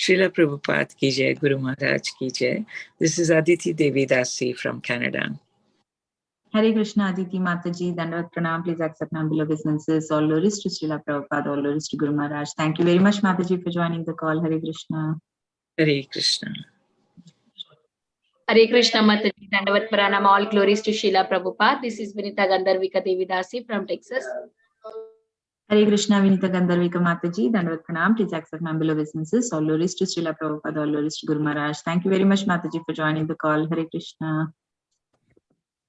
Srila Prabhupada ki jai, Guru Maharaj ki jai. This is Aditi Devi Dasi from Canada. Hare Krishna, Aditi Mataji, Dandavat Pranam, please accept my humble obeisances. All glories to Srila Prabhupada, all glories to Guru Maharaj. Thank you very much, Mataji, for joining the call. Hare Krishna. Hare Krishna. Hare Krishna Mataji, Dandavat Pranam, all glories to Srila Prabhupada. This is Vinita Gandharvika Devi Dasi from Texas. Hare Krishna, Vinita Gandharvika Mataji, Dandavat Pranam, please accept my humble obeisances. All glories to Srila Prabhupada, all glories to Guru Maharaj. Thank you very much, Mataji, for joining the call. Hare Krishna.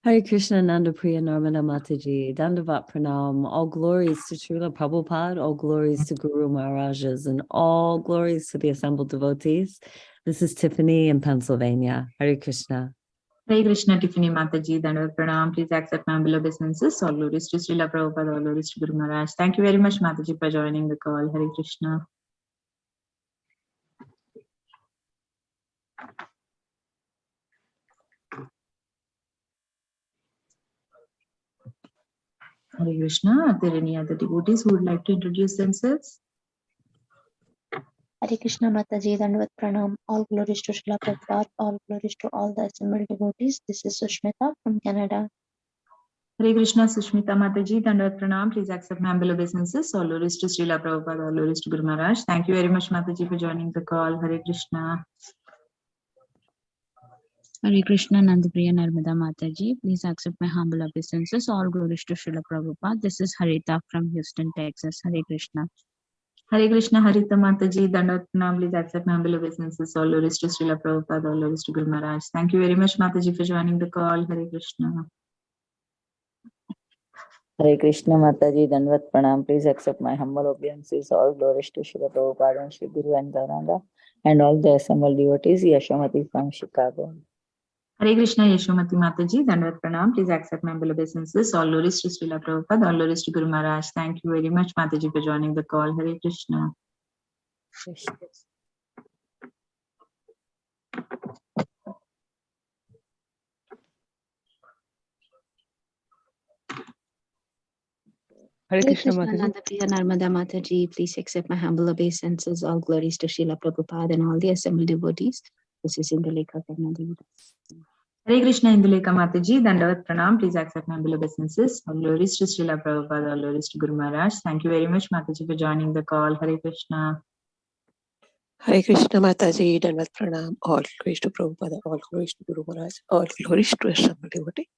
Hare Krishna, Nanda Priya Narmada Mataji, Dandavat Pranam, all glories to Srila Prabhupada, all glories to Guru Maharajas, and all glories to the assembled devotees. This is Tiffany in Pennsylvania. Hare Krishna. Hare Krishna, Tiffany Mataji, Dandavat Pranam, please accept my humble obeisances. All glories to Srila Prabhupada, all glories to Guru Maharaj. Thank you very much, Mataji, for joining the call. Hare Krishna. Hare Krishna. Are there any other devotees who would like to introduce themselves? Hare Krishna Mataji, Dandavat Pranam, all glories to Srila Prabhupada, all glories to all the assembled devotees. This is Sushmita from Canada. Hare Krishna, Sushmita Mataji, Dandavat Pranam, please accept my humble obeisances. All glories to Srila Prabhupada, all glories to Guru Maharaj. Thank you very much, Mataji, for joining the call. Hare Krishna. Hare Krishna, Nandapriya Narmada Mataji. Please accept my humble obeisances. All glories to Srila Prabhupada. This is Harita from Houston, Texas. Hare Krishna. Hare Krishna, Harita Mataji, Dandavat Pranam, please accept my humble obeisances. All glories to Srila Prabhupada, all glories to Guru Maharaj. Thank you very much, Mataji, for joining the call. Hare Krishna. Hare Krishna Mataji, Dandavat Pranam, please accept my humble obeisances. All glories to Srila Prabhupada and Sri Guru and Gauranga and all the assembled devotees. Yashamati from Chicago. Hare Krishna, Yashomati Mataji, Dandavat Pranam, please accept my humble obeisances. All glories to Srila Prabhupada, all glories to Guru Maharaj. Thank you very much, Mataji, for joining the call. Hare Krishna. Hare Krishna Mataji. Nandapriya Narmada Mataji. Please accept my humble obeisances. All glories to Srila Prabhupada and all the assembled devotees. This is Indulekha Karnadeva. Hare Krishna, Indulekha Mataji, Dandavat Pranam, please accept my humble obeisances. All glories to Srila Prabhupada, all glories to Guru Maharaj. Thank you very much, Mataji, for joining the call. Hare Krishna. Hare Krishna Mataji, Dandavat Pranam, all glories to Prabhupada, all glories to Guru Maharaj, all glories to assembled devotee.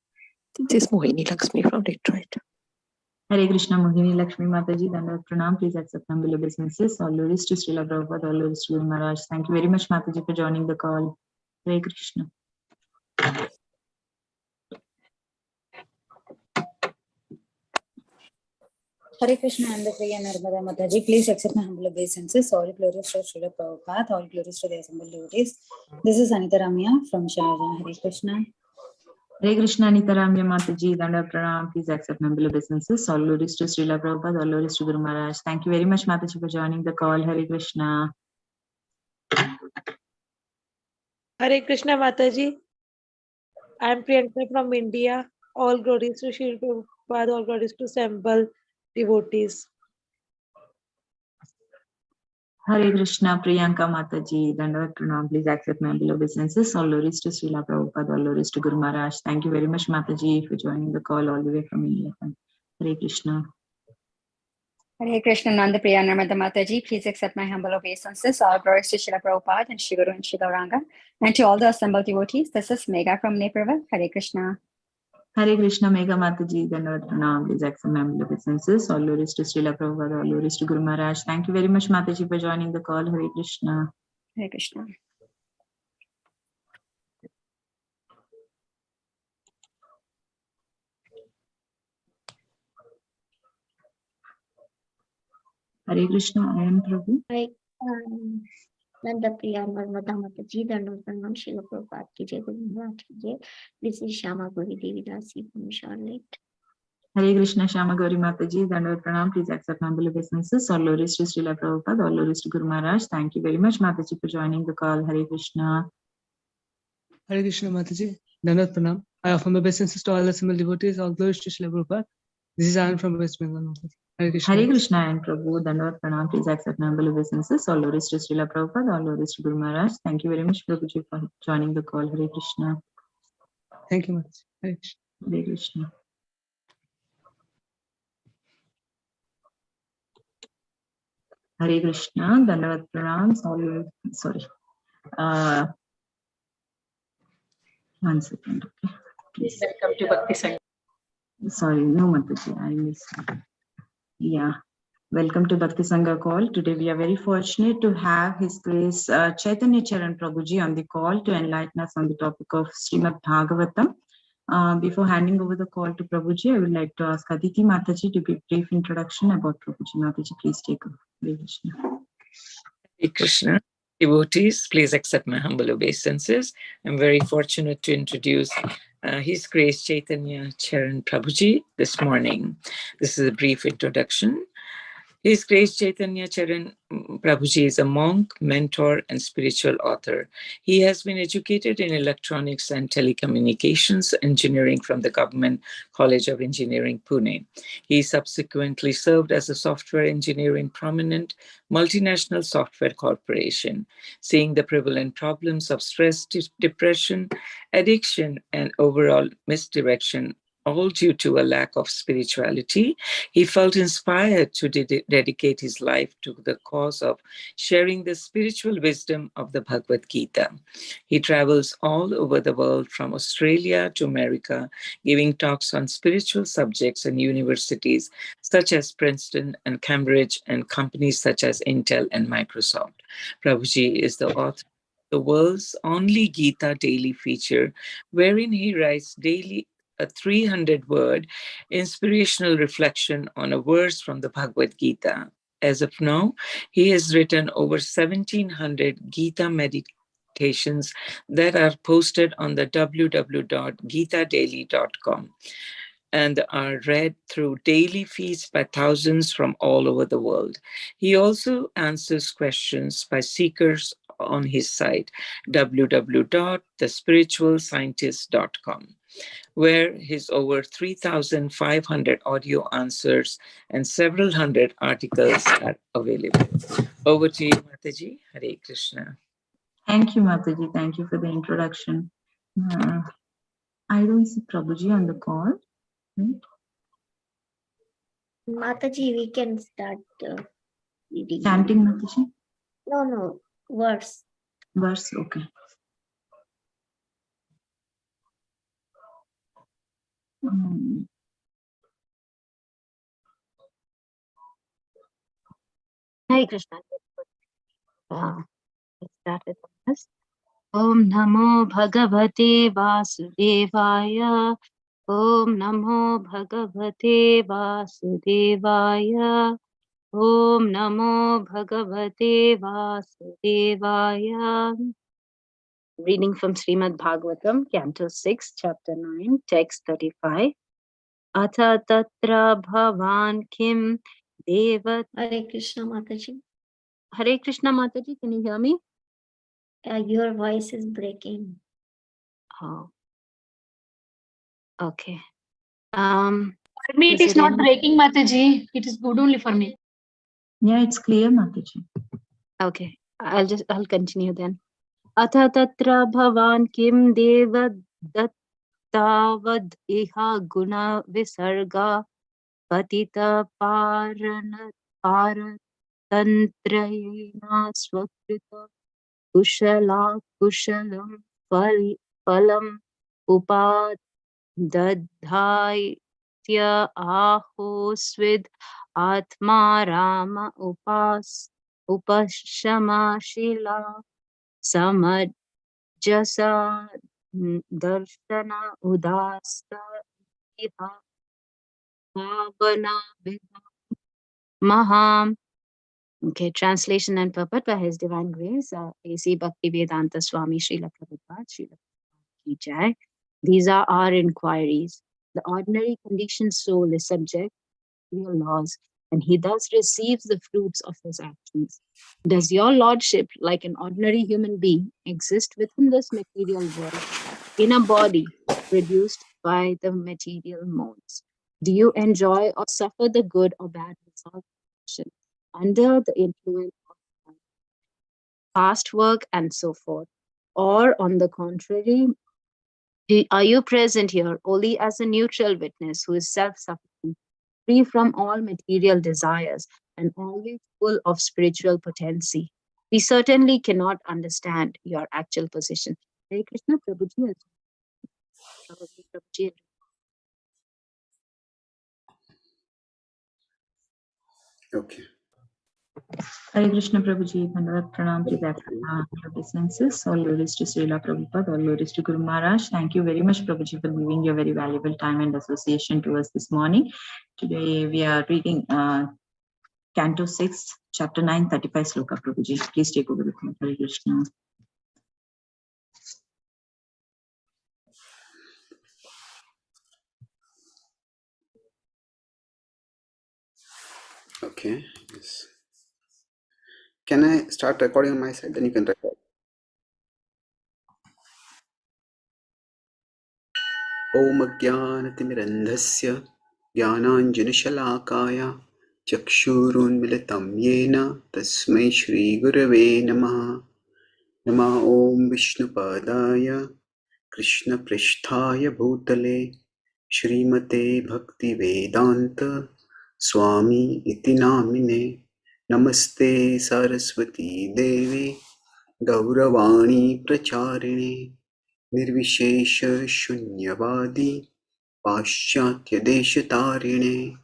This is Mohini Lakshmi from Detroit. Hare Krishna, Mohini Lakshmi Mataji, Dandavat Pranam, please accept my humble obeisances. All glories to Srila Prabhupada, all glories to Guru Maharaj. Thank you very much, Mataji, for joining the call. Hare Krishna. Hare Krishna, Nandapriya Narmada Mataji. Please accept my humble obeisances. All glories to Srila Prabhupada, all glories to the assembled devotees. This is Anita Ramya from Sharjah. Hare Krishna. Hare Krishna, Anita Ramya Mataji, Dandavat Pranam, please accept my humble obeisances. All glories to Srila Prabhupada, all glories to Guru Maharaj. Thank you very much, Mataji, for joining the call. Hare Krishna. Hare Krishna Mataji. I am Priyanka from India. All glories to Sri Prabhupada, all glories to assembled devotees. Hare Krishna, Priyanka Mataji, Dandavat Pranam, please accept my humble obeisances. All glories to Srila Prabhupada, all glories to Guru Maharaj. Thank you very much, Mataji, for joining the call all the way from India. Hare Krishna. Hare Krishna, Nandapriya Narmada Mataji. Please accept my humble obeisances. All glories to Srila Prabhupada and Shri Guru and Shri Gauranga. And to all the assembled devotees, this is Megha from Naperville. Hare Krishna. Hare Krishna, Megha Mataji, Dandavat Pranam, please accept my humble obeisances. All glories to Srila Prabhupada, all glories to Guru Maharaj. Thank you very much, Mataji, for joining the call. Hare Krishna. Hare Krishna. Hare Krishna, I am Prabhu. Hi, Nandapriya Narmada Mataji, Dandavat Pranam, Srila Prabhupada ki jai, Guru Maharaj ki jai. This is Shama Gauri Devi Dasi from Charlotte. Hare Krishna, Shama Gauri Mataji, Dandavat Pranam, please accept my humble obeisances. All glories to Srila Prabhupada, all glories to Guru Maharaj. Thank you very much, Mataji, for joining the call. Hare Krishna. Hare Krishna Mataji, Dandavat Pranam. I offer my obeisances to all assembled devotees. All glories to Srila Prabhupada. This is Anand from West Bengal. Hare Krishna. Hare Krishna and Prabhu, Dandavat Pranam, please accept my humble obeisances. All glories to Srila Prabhupada, all glories to Guru Maharaj. Thank you very much, Prabhuji, for joining the call. Hare Krishna. Thank you, Mataji. Hare Krishna. Hare Krishna. Hare Krishna, Dandavat Pranam, sorry. One second, okay. Please. Welcome to Bhakti Sangha. Sorry, no, Mataji, I missed. Yeah. Welcome to Bhakti Sangha call. Today we are very fortunate to have His Grace Chaitanya Charan Prabhu on the call to enlighten us on the topic of Srimad Bhagavatam. Before handing over the call to Prabhuji, I would like to ask Aditi Mataji to give brief introduction about Prabhuji. Mataji, please take over. Hare Krishna. Hare Krishna. Devotees, please accept my humble obeisances. I'm very fortunate to introduce His Grace Chaitanya Charan Prabhuji this morning. This is a brief introduction. His Grace Chaitanya Charan Prabhuji is a monk, mentor, and spiritual author. He has been educated in electronics and telecommunications engineering from the Government College of Engineering, Pune. He subsequently served as a software engineer in prominent multinational software corporation. Seeing the prevalent problems of stress, depression, addiction, and overall misdirection, all due to a lack of spirituality, he felt inspired to dedicate his life to the cause of sharing the spiritual wisdom of the Bhagavad Gita. He travels all over the world from Australia to America, giving talks on spiritual subjects in universities such as Princeton and Cambridge and companies such as Intel and Microsoft. Prabhuji is the author of the world's only Gita daily feature, wherein he writes daily a 300-word inspirational reflection on a verse from the Bhagavad Gita. As of now, he has written over 1,700 Gita meditations that are posted on the www.gitadaily.com and are read through daily feeds by thousands from all over the world. He also answers questions by seekers on his site, www.thespiritualscientist.com, where his over 3,500 audio answers and several hundred articles are available. Over to you, Mataji. Hare Krishna. Thank you, Mataji. Thank you for the introduction. I don't see Prabhuji on the call. Right? Mataji, we can start reading. Chanting, Mataji? No, verse. Verse, okay. Hare Krishna. Let's start with this. Om Namo Bhagavate Vasudevaya. Om Namo Bhagavate Vasudevaya. Om Namo Bhagavate Vasudevaya. Reading from Srimad Bhagavatam, Canto 6, Chapter 9, Text 35. Atha tatra bhavan kim devat. Hare Krishna, Mataji. Hare Krishna, Mataji, can you hear me? Your voice is breaking. Oh. Okay. For me, it is not breaking, Mataji. It is good only for me. Yeah, it's clear, Mataji. Okay, I'll continue then. Atha tatra bhavan kim deva dattavad iha guna visarga patita paratantrayena swakrita kushala kushalam phalam upadadhaitya ahosvid atma rama upashamashila samajasa darshana udasta iha bhavana maham. Okay, translation and purport by His Divine Grace, A.C. Bhaktivedanta Swami Srila Prabhupada, Srila Ki Jai. These are our inquiries. The ordinary conditioned soul is subject to your laws, and he thus receives the fruits of his actions. Does your lordship, like an ordinary human being, exist within this material world, in a body produced by the material modes? Do you enjoy or suffer the good or bad result of action under the influence of past work and so forth? Or on the contrary, are you present here only as a neutral witness who is self-sufficing, free from all material desires, and always full of spiritual potency? We certainly cannot understand your actual position. Hare Krishna, Prabhuji. Prabhuji. Okay. Hare Krishna Prabhuji, Dandavat Pranam, please accept my obeisances. All glories to Srila Prabhupada, all glories to Guru Maharaj. Thank you very much, Prabhuji, for giving your very valuable time and association to us this morning. Today we are reading Canto 6, Chapter 9, 35 Sloka, Prabhuji. Please take over with me. Hare Krishna. Okay. Yes. Can I start recording on my side? Then you can record. Om Jnanatimirandhasya Jnananjanashalakaya Chakshurunmilitam Yena Tasmai Shri Gurave Namaha. Nama Om Vishnupadaya Krishna Pristhaya Bhutale Shrimate Bhakti Vedanta Swami Iti Namine. Namaste Saraswati Devi Gauravani Pracharine Nirvishesha Shunyavadi Paschatya Deshatarine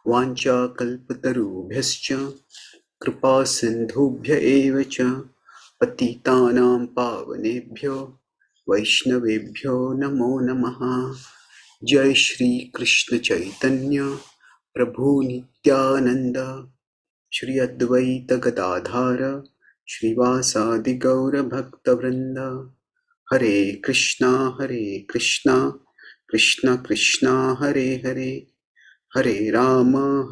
Vancha Kalpatarubhyascha Kripa Sindhubhya Evacha Patitanam Pavanebhyo Vaishnavebhyo Namo Namaha. Jai Shri Krishna Chaitanya Prabhu Nityananda Shri Advaita Gadadhara Shrivasadi Gaura Bhakta Vrinda. Hare Krishna Krishna Krishna Hare Hare Hare Rama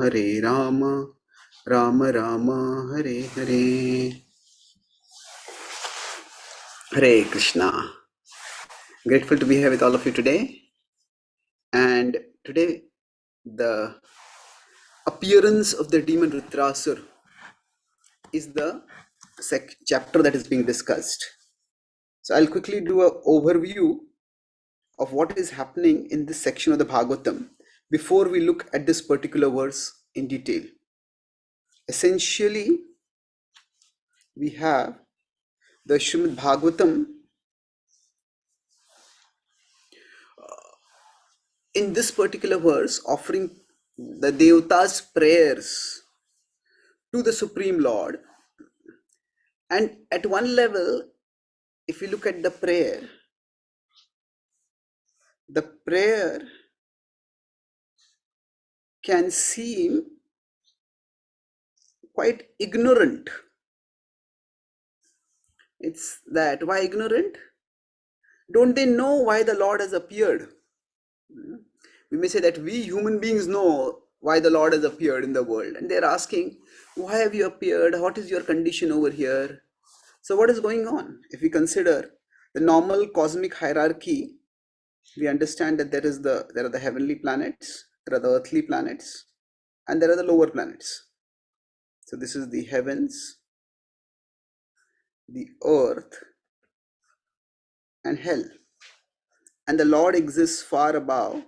Rama Rama Hare Hare. Hare Krishna. Grateful to be here with all of you today. And today the appearance of the demon Rudrasur is the chapter that is being discussed. So I'll quickly do an overview of what is happening in this section of the Bhagavatam before we look at this particular verse in detail. Essentially, we have the Srimad Bhagavatam in this particular verse offering the Devata's prayers to the Supreme Lord. And at one level, if you look at the prayer can seem quite ignorant. It's that, why ignorant? Don't they know why the Lord has appeared? We may say that we human beings know why the Lord has appeared in the world, and they're asking, why have you appeared? What is your condition over here? So what is going on? If we consider the normal cosmic hierarchy, we understand that there are the heavenly planets, there are the earthly planets, and there are the lower planets. So this is the heavens, the earth, and hell. And the Lord exists far above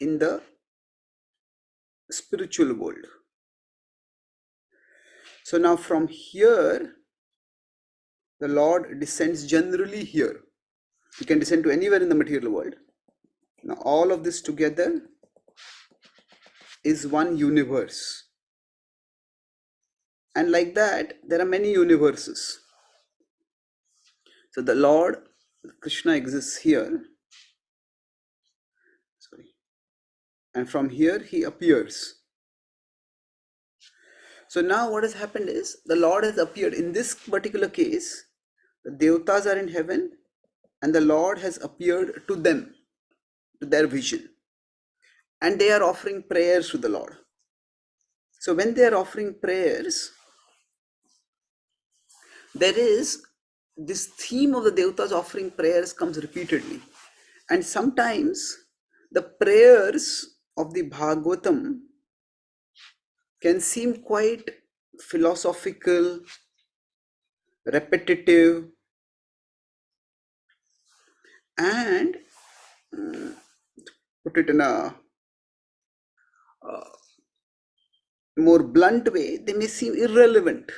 in the spiritual world. So now from here, the Lord descends generally here. He can descend to anywhere in the material world. Now all of this together is one universe. And like that, there are many universes. So the Lord, Krishna exists here. And from here he appears. So now what has happened is, the Lord has appeared. In this particular case, the Devatas are in heaven and the Lord has appeared to them, to their vision. And they are offering prayers to the Lord. So when they are offering prayers, there is this theme of the Devatas offering prayers comes repeatedly. And sometimes the prayers of the Bhagavatam can seem quite philosophical, repetitive, and put it in a more blunt way, they may seem irrelevant.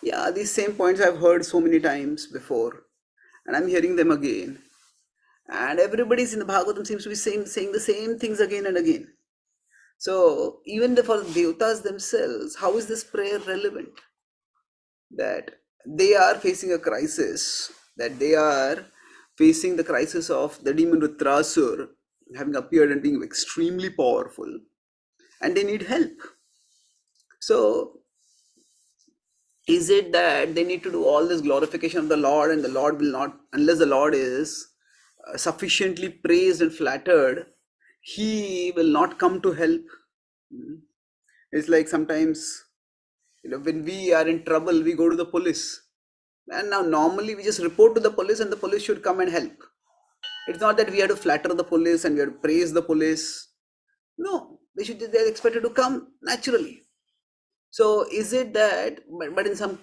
Yeah, these same points I've heard so many times before, and I'm hearing them again. And everybody's in the Bhagavatam seems to be saying the same things again and again. So even for the Devatas themselves, how is this prayer relevant? That they are facing a crisis, that they are facing the crisis of the demon Rudrasur having appeared and being extremely powerful, and they need help. So is it that they need to do all this glorification of the Lord, and the Lord will not, unless the Lord is sufficiently praised and flattered, he will not come to help? It's like sometimes, when we are in trouble, we go to the police, and now normally we just report to the police and the police should come and help. It's not that we have to flatter the police and we have to praise the police. No, they're expected to come naturally. So is it that, but in some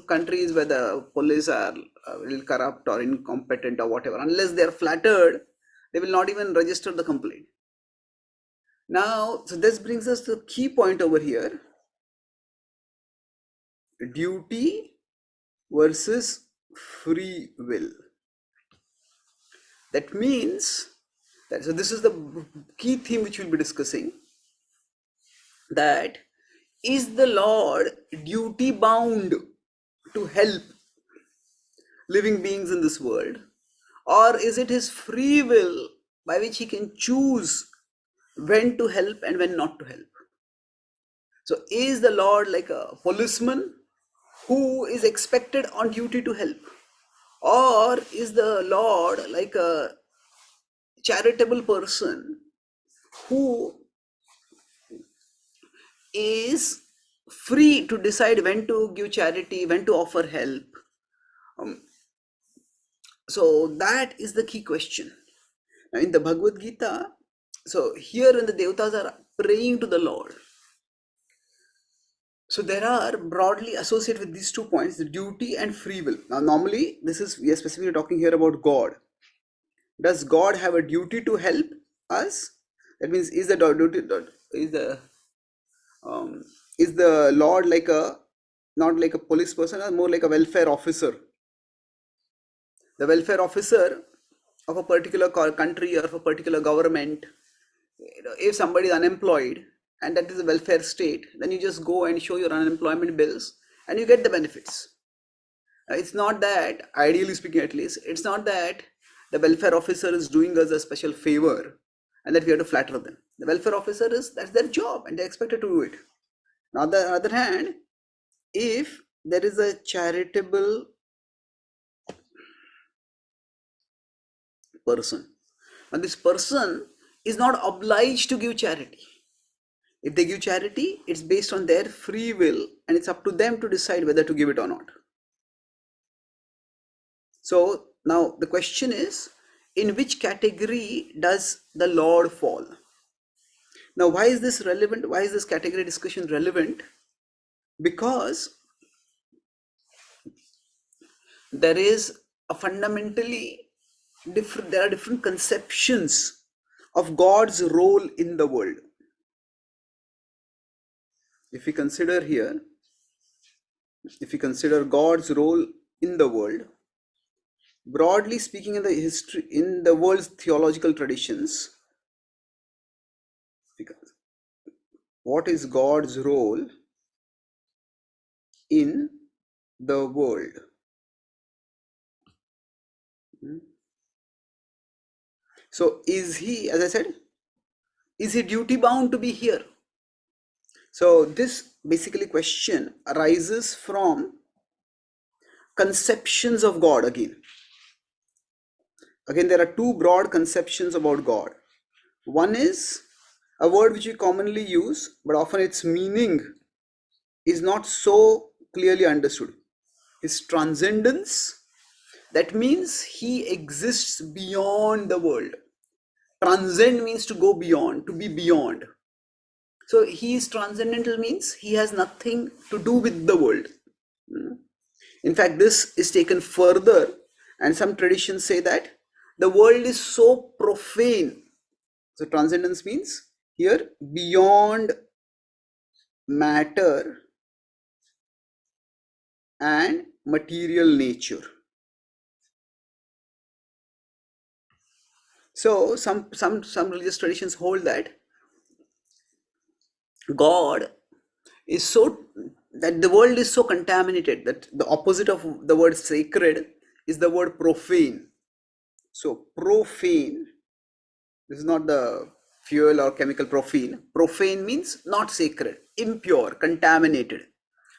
countries where the police are a little corrupt or incompetent or whatever, unless they're flattered, they will not even register the complaint. Now, so this brings us to the key point over here: duty versus free will. That means that, so this is the key theme which we'll be discussing, that is the Lord duty bound to help living beings in this world, or is it his free will by which he can choose when to help and when not to help? So is the Lord like a policeman who is expected on duty to help, or is the Lord like a charitable person who is free to decide when to give charity, when to offer help? So that is the key question. Now in the Bhagavad Gita, so here when the Devatas are praying to the Lord, so there are broadly associated with these 2 points, the duty and free will. Now normally we are specifically talking here about God. Does God have a duty to help us? That means, is the duty, is the Lord like not like a police person, or more like a welfare officer? The welfare officer of a particular country or of a particular government, if somebody is unemployed and that is a welfare state, then you just go and show your unemployment bills and you get the benefits. It's not that, ideally speaking at least, it's not that the welfare officer is doing us a special favor and that we have to flatter them. The welfare officer that's their job and they're expected to do it. Now, on the other hand, if there is a charitable person, and this person is not obliged to give charity. If they give charity, it's based on their free will and it's up to them to decide whether to give it or not. So now the question is, in which category does the Lord fall? Now, why is this relevant? Why is this category discussion relevant? Because there is a fundamentally different, there are different conceptions of God's role in the world. If we consider here, if we consider God's role in the world, broadly speaking, in the history, in the world's theological traditions, what is God's role in the world? So is he, as I said, is he duty bound to be here? So this basically question arises from conceptions of God again. Again, there are 2 broad conceptions about God. One is a word which we commonly use, but often its meaning is not so clearly understood. His transcendence, that means he exists beyond the world. Transcend means to go beyond, to be beyond. So he is transcendental means he has nothing to do with the world. In fact, this is taken further, and some traditions say that the world is so profane. So transcendence means here beyond matter and material nature. So some religious traditions hold that God is so, that the world is so contaminated that the opposite of the word sacred is the word profane. So profane, this is not the fuel or chemical profane. Profane means not sacred, impure, contaminated.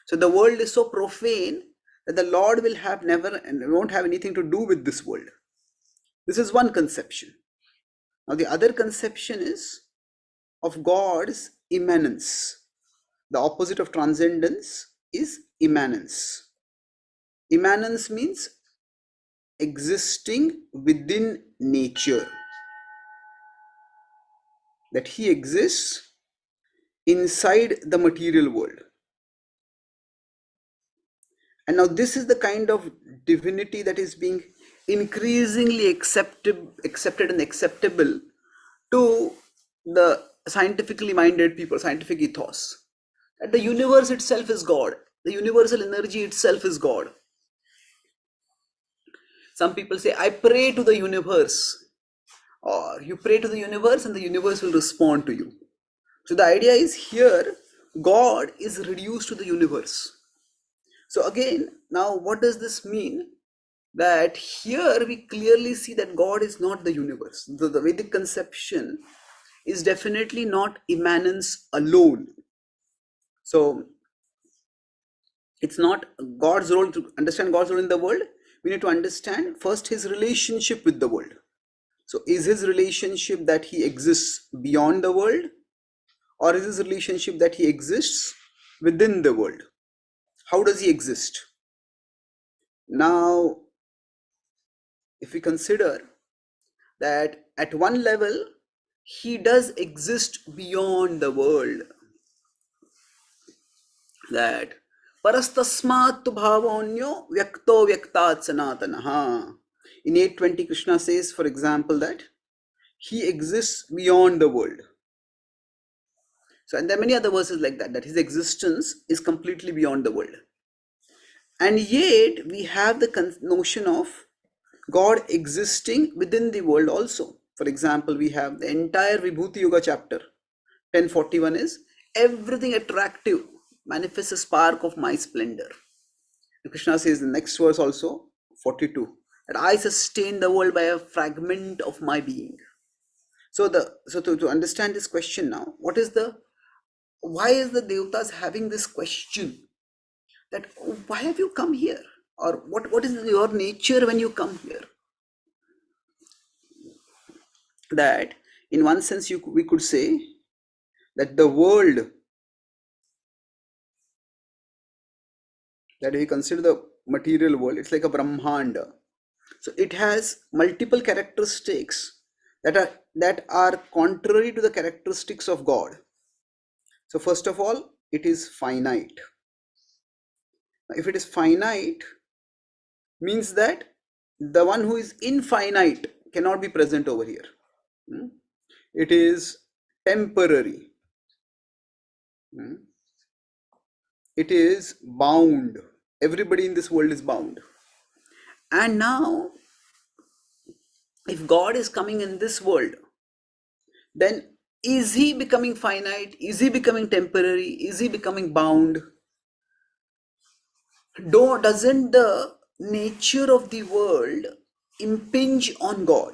So the world is so profane that the Lord will have never and won't have anything to do with this world. This is one conception. Now the other conception is of God's immanence. The opposite of transcendence is immanence. Immanence means existing within nature. That he exists inside the material world. And now this is the kind of divinity that is being increasingly accepted and acceptable to the scientifically minded people, scientific ethos. That the universe itself is God. The universal energy itself is God. Some people say, I pray to the universe. Or you pray to the universe and the universe will respond to you. So the idea is here, God is reduced to the universe. So again, now what does this mean? That here we clearly see that God is not the universe. The Vedic conception is definitely not immanence alone. So it's not God's role. To understand God's role in the world, we need to understand first his relationship with the world. So is his relationship that he exists beyond the world, or is his relationship that he exists within the world? How does he exist? Now, if we consider that at one level, he does exist beyond the world. That parastasmat bhavanyo vyakto vyaktat sanatanaha. In 8:20, Krishna says, for example, that he exists beyond the world. So, and there are many other verses like that, that his existence is completely beyond the world. And yet, we have the notion of God existing within the world also. For example, we have the entire Vibhuti Yoga chapter, 1041 is, everything attractive manifests a spark of my splendor. And Krishna says in the next verse also, 42, that I sustain the world by a fragment of my being. So to understand this question now, why is the Devatas having this question? That why have you come here? Or what is your nature when you come here? That in one sense we could say that the world, that we consider the material world, it's like a Brahmanda. So it has multiple characteristics that are contrary to the characteristics of God. So first of all, it is finite. If it is finite, means that the one who is infinite cannot be present over here. It is temporary. It is bound. Everybody in this world is bound. And now, if God is coming in this world, then is he becoming finite? Is he becoming temporary? Is he becoming bound? Doesn't the nature of the world impinge on God?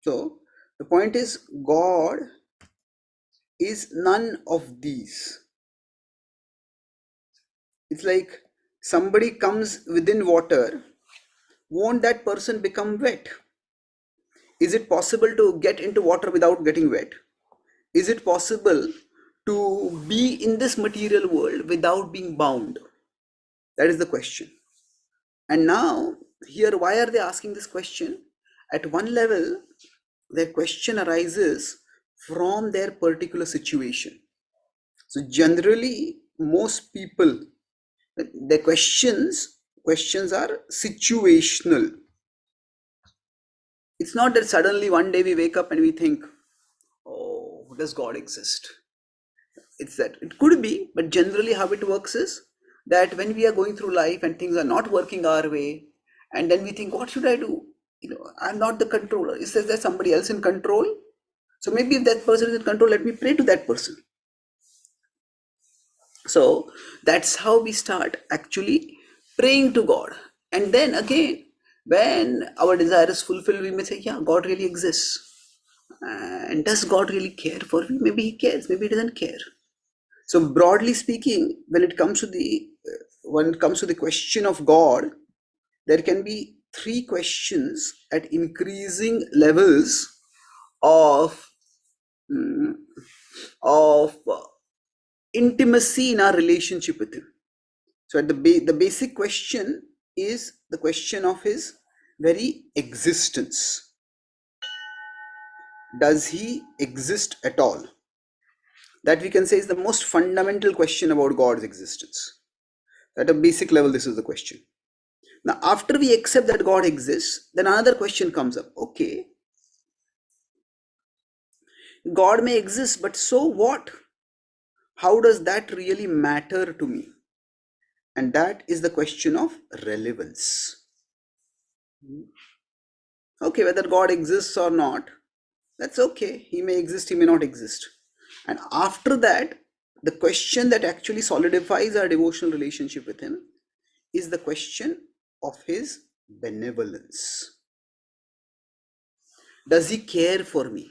So the point is, God is none of these. It's like somebody comes within water, won't that person become wet? Is it possible to get into water without getting wet? Is it possible to be in this material world without being bound? That is the question. And now, here, why are they asking this question? At one level, their question arises from their particular situation. So generally, most people, their questions are situational. It's not that suddenly one day we wake up and we think, oh, does God exist? It's that it could be, but generally how it works is that when we are going through life and things are not working our way, and then we think, what should I do? I'm not the controller. Is there somebody else in control? So maybe if that person is in control, let me pray to that person. So that's how we start actually praying to God. And then again, when our desire is fulfilled, we may say, yeah, God really exists. And does God really care for me? Maybe he cares, maybe he doesn't care. So broadly speaking, when it comes to the question of God, there can be three questions at increasing levels of intimacy in our relationship with him. So at the basic question is the question of his very existence. Does he exist at all? That we can say is the most fundamental question about God's existence. At a basic level, this is the question. Now, after we accept that God exists, then another question comes up. Okay, God may exist, but so what? How does that really matter to me? And that is the question of relevance. Okay, whether God exists or not, that's okay. He may exist, he may not exist. And after that, the question that actually solidifies our devotional relationship with him is the question of his benevolence. Does he care for me?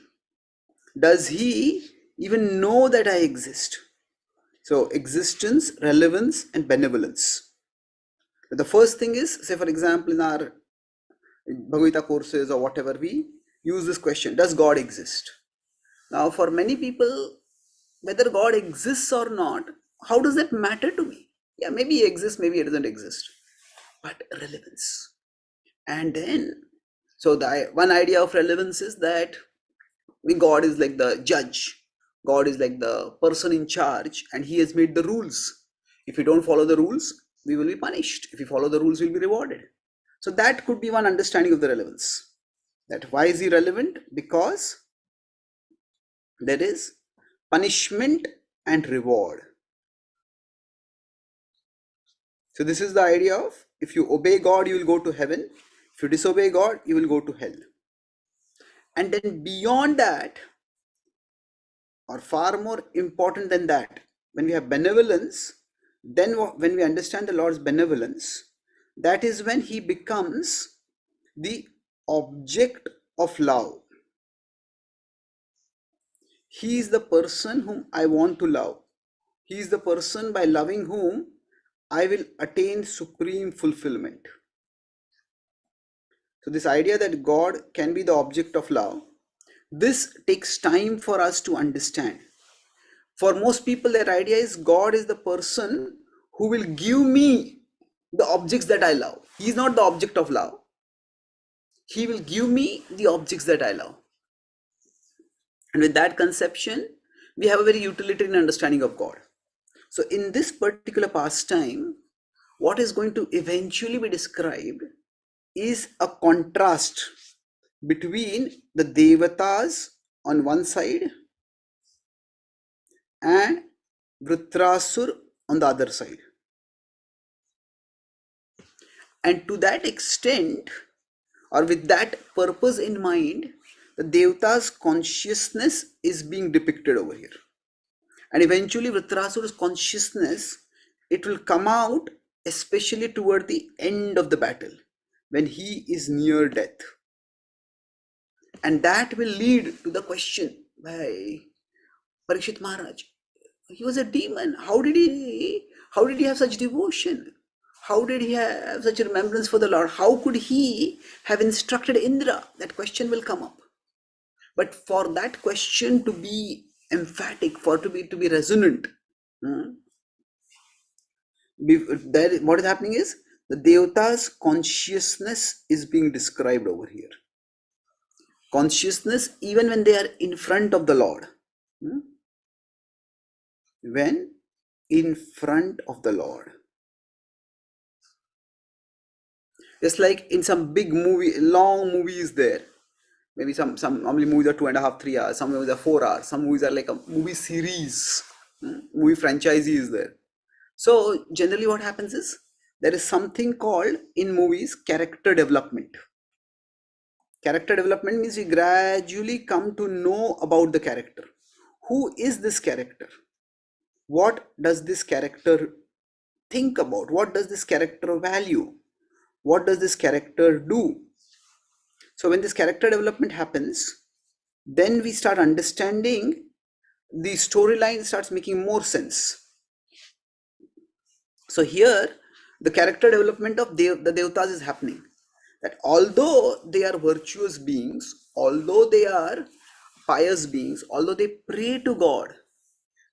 Does he even know that I exist? So existence, relevance, and benevolence. But the first thing is, say for example, in our Bhagavad Gita courses or whatever, we use this question, does God exist? Now for many people, whether God exists or not, how does that matter to me? Yeah, maybe he exists, maybe he doesn't exist. But relevance. And then, so the one idea of relevance is that God is like the judge. God is like the person in charge, and he has made the rules. If we don't follow the rules, we will be punished. If we follow the rules, we'll be rewarded. So that could be one understanding of the relevance. That why is he relevant? Because there is punishment and reward. So this is the idea of, if you obey God, you will go to heaven. If you disobey God, you will go to hell. And then beyond that, or far more important than that, when we have benevolence, then when we understand the Lord's benevolence, that is when he becomes the object of love. He is the person whom I want to love. He is the person by loving whom I will attain supreme fulfillment. So this idea that God can be the object of love, this takes time for us to understand. For most people, their idea is God is the person who will give me the objects that I love. He is not the object of love. He will give me the objects that I love. And with that conception, we have a very utilitarian understanding of God. So in this particular pastime, what is going to eventually be described is a contrast between the Devatas on one side and Vritrasur on the other side. And to that extent, or with that purpose in mind, the Devata's consciousness is being depicted over here. And eventually Vritrasur's consciousness, it will come out especially toward the end of the battle, when he is near death. And that will lead to the question by Parikshit Maharaj. He was a demon. How did he have such devotion? How did he have such a remembrance for the Lord? How could he have instructed Indra? That question will come up. But for that question to be emphatic, for to be resonant, what is happening is the Devata's consciousness is being described over here. consciousness even when they are in front of the Lord. When in front of the Lord. Just like in some big movie, long movies there. Maybe some normally movies are 2.5, 3 hours, some movies are 4 hours, some movies are like a movie series, movie franchise is there. So generally what happens is, there is something called in movies character development. Character development means we gradually come to know about the character. Who is this character? What does this character think about? What does this character value? What does this character do? So when this character development happens, then we start understanding, the storyline starts making more sense. So here the character development of the devatas is happening, that although they are virtuous beings, although they are pious beings, although they pray to God,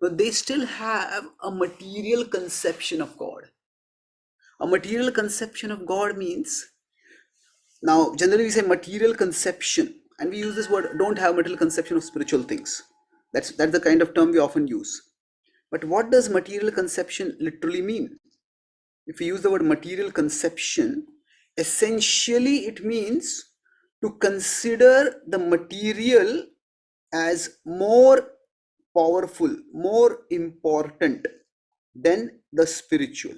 but they still have a material conception of God. A material conception of God means, now generally we say material conception, and we use this word, don't have material conception of spiritual things. That's the kind of term we often use. But what does material conception literally mean? If we use the word material conception, essentially it means to consider the material as more powerful, more important than the spiritual.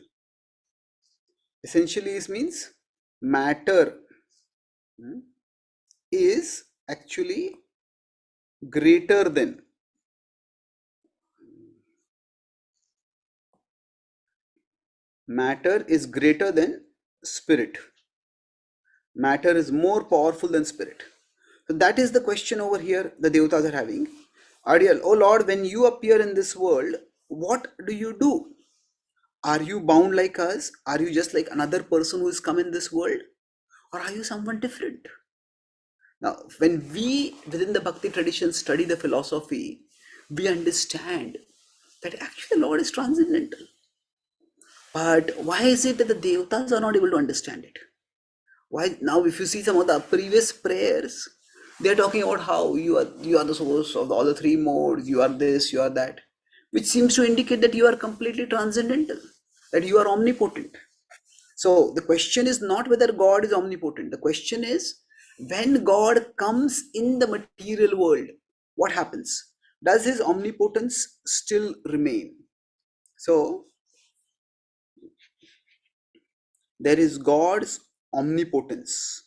Essentially it means matter is actually greater than spirit. Matter is more powerful than spirit. So that is the question over here the devatas are having. Ideal, oh Lord, when you appear in this world, what do you do? Are you bound like us? Are you just like another person who has come in this world? Or are you someone different? Now, when we within the Bhakti tradition study the philosophy, we understand that actually the Lord is transcendental. But why is it that the devatas are not able to understand it? Why now, if you see some of the previous prayers, they are talking about how you are the source of all the three modes, you are this, you are that, which seems to indicate that you are completely transcendental, that you are omnipotent. So the question is not whether God is omnipotent. The question is, when God comes in the material world, what happens? Does his omnipotence still remain? So there is God's omnipotence.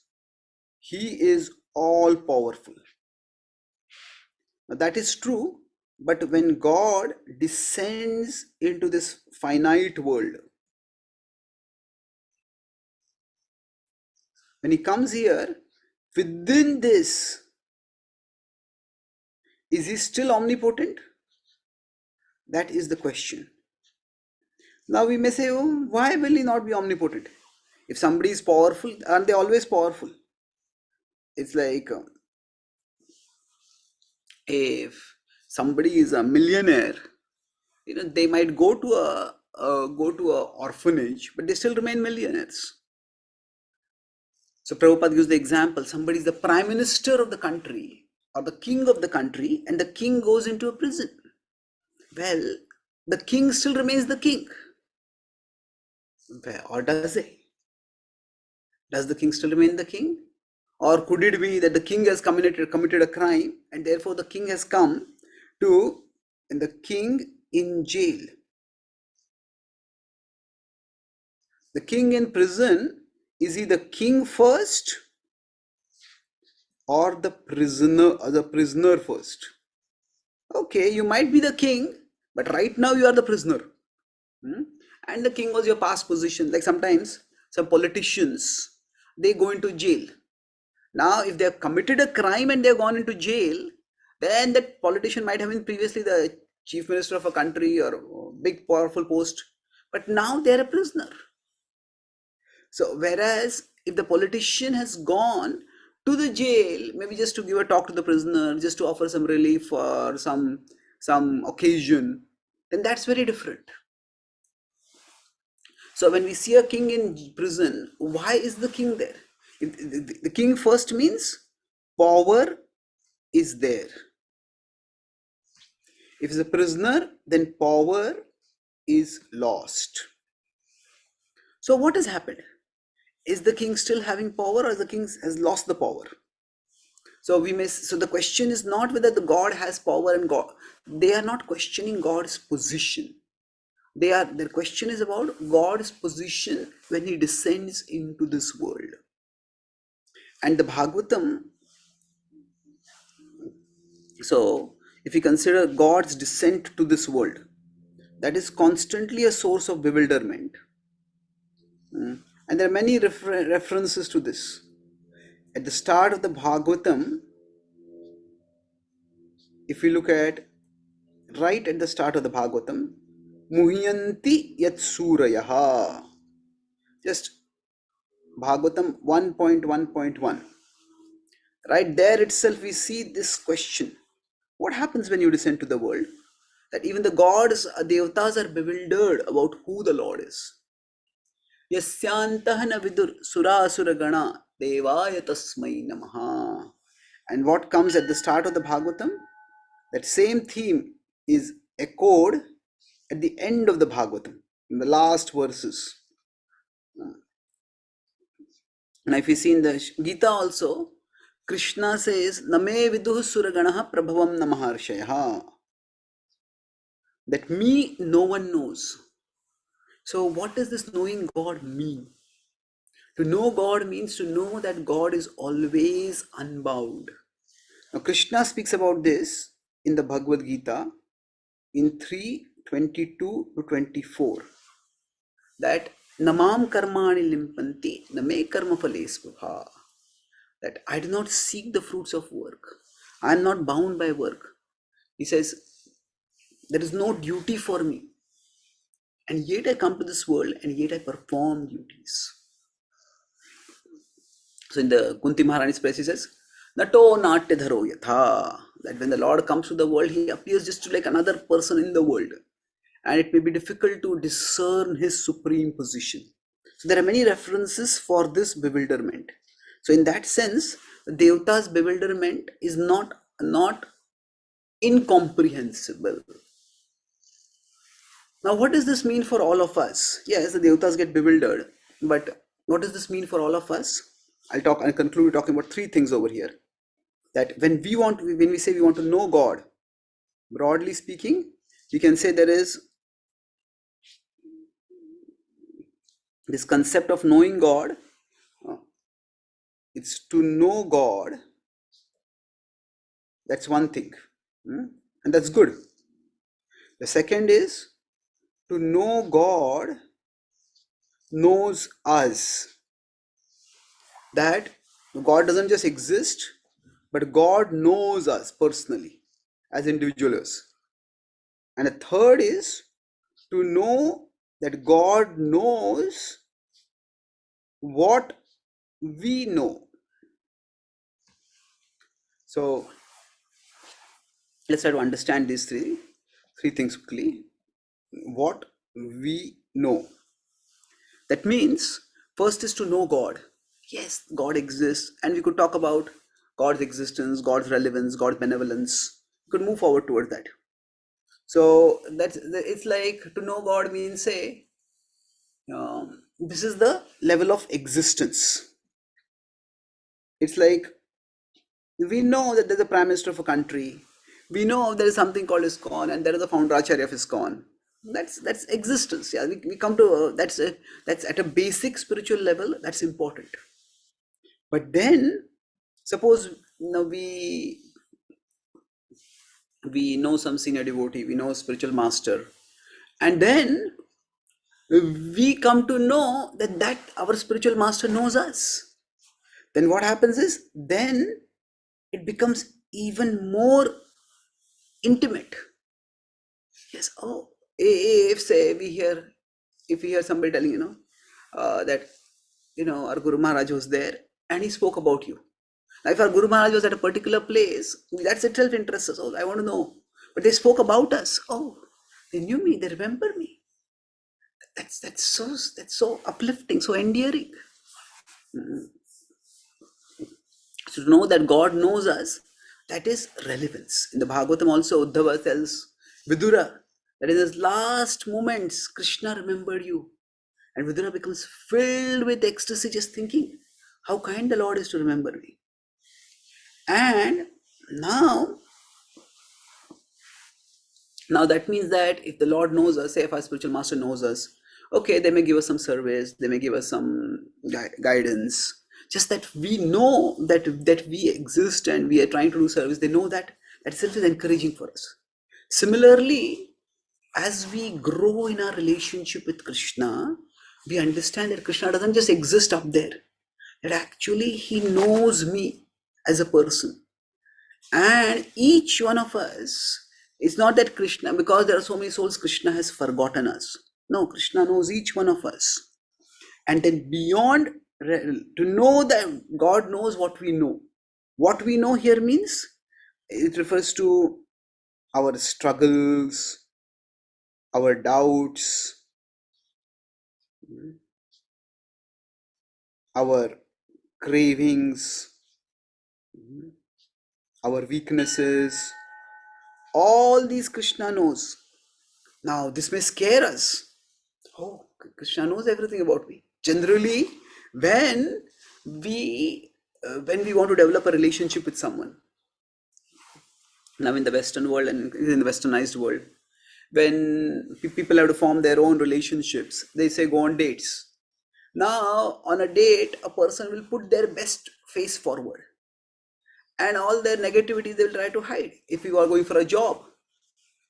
He is all powerful. Now that is true, but when God descends into this finite world, when he comes here, within this, is he still omnipotent? That is the question. Now we may say, oh, why will he not be omnipotent? If somebody is powerful, aren't they always powerful? It's like if somebody is a millionaire, they might go to a orphanage, but they still remain millionaires. So Prabhupada gives the example, somebody is the prime minister of the country or the king of the country, and the king goes into a prison. Well, the king still remains the king. Or does he? Does the king still remain the king? Or could it be that the king has committed a crime, and therefore the king has come to, and the king in jail? The king in prison, is he the king first or the prisoner first? Okay, you might be the king, but right now you are the prisoner. And the king was your past position. Like sometimes some politicians, they go into jail. Now if they have committed a crime and they have gone into jail, then that politician might have been previously the chief minister of a country or a big powerful post, but now they are a prisoner. So whereas if the politician has gone to the jail, maybe just to give a talk to the prisoner, just to offer some relief or some occasion, then that's very different. So when we see a king in prison, why is the king there? The king first means power is there. If he's a prisoner, then power is lost. So what has happened? Is the king still having power, or the king has lost the power? So the question is not whether the God has power, and God, they are not questioning God's position. Their question is about God's position when he descends into this world. And the Bhagavatam, so if you consider God's descent to this world, that is constantly a source of bewilderment. And there are many references to this. At the start of the Bhagavatam, if we look at right at the start of the Bhagavatam, Muhyanti Yat Surayaha. Just Bhagavatam 1.1.1. Right there itself we see this question. What happens when you descend to the world? That even the gods, devatas are bewildered about who the Lord is. Yasyantahana vidur surasura gana devaya tasmai namaha. And what comes at the start of the Bhagavatam? That same theme is echoed at the end of the Bhagavatam, in the last verses. Now if you see in the Gita also, Krishna says, Name viduh suraganaha prabhavam namaharshaya. That me, no one knows. So what does this knowing God mean? To know God means to know that God is always unbound. Now Krishna speaks about this in the Bhagavad Gita in 3:22 to 24. That namam karmani limpanti name karma phalesvabha. That I do not seek the fruits of work. I am not bound by work. He says, there is no duty for me. And yet I come to this world and yet I perform duties. So in the Kunti Maharani's place he says, Nato natyadharo yatha. That when the Lord comes to the world, he appears just like another person in the world. And it may be difficult to discern his supreme position. So there are many references for this bewilderment. So in that sense, the Devata's bewilderment is not incomprehensible. Now what does this mean for all of us? Yes, the Devatas get bewildered, but what does this mean for all of us? I'll conclude talking about three things over here. That when we say we want to know God, broadly speaking, we can say there is this concept of knowing God. It's to know God. That's one thing. And that's good. The second is to know God knows us. That God doesn't just exist, but God knows us personally as individuals. And the third is to know that God knows what we know. So let's try to understand these three things quickly. What we know. That means first is to know God. Yes, God exists, and we could talk about God's existence, God's relevance, God's benevolence. We could move forward towards that. So it's like to know God means say, this is the level of existence. It's like we know that there's a prime minister of a country. We know there is something called ISKCON, and there is a founder Acharya of ISKCON. That's existence. Yeah, we come to that's at a basic spiritual level. That's important. But then, suppose we know some senior devotee, we know a spiritual master, and then we come to know that our spiritual master knows us. Then what happens is, then it becomes even more intimate. Yes. Oh, if say we hear somebody telling that our Guru Maharaj was there and he spoke about you. Now, if our Guru Maharaj was at a particular place, that's itself interests us. Oh, I want to know. But they spoke about us. Oh, they knew me. They remember me. That's so uplifting, so endearing. So to know that God knows us, That is relevance. In the Bhagavatam also, Uddhava tells Vidura that in his last moments, Krishna remembered you. And Vidura becomes filled with ecstasy just thinking how kind the Lord is to remember me. And now that means that if the Lord knows us, say if our spiritual master knows us, okay, they may give us some service, they may give us some guidance. Just that we know that we exist and we are trying to do service, they know that itself is encouraging for us. Similarly, as we grow in our relationship with Krishna, we understand that Krishna doesn't just exist up there, that actually he knows me as a person. And each one of us, it's not that Krishna, because there are so many souls, Krishna has forgotten us. No, Krishna knows each one of us. And then beyond, to know that God knows what we know. What we know here means, it refers to our struggles, our doubts, our cravings, our weaknesses. All these Krishna knows. Now, this may scare us. Oh, Krishna knows everything about me. Generally, when we want to develop a relationship with someone, now in the Western world and in the westernized world, when people have to form their own relationships, they say go on dates. Now, on a date, a person will put their best face forward, and all their negativity they will try to hide. If we are going for a job,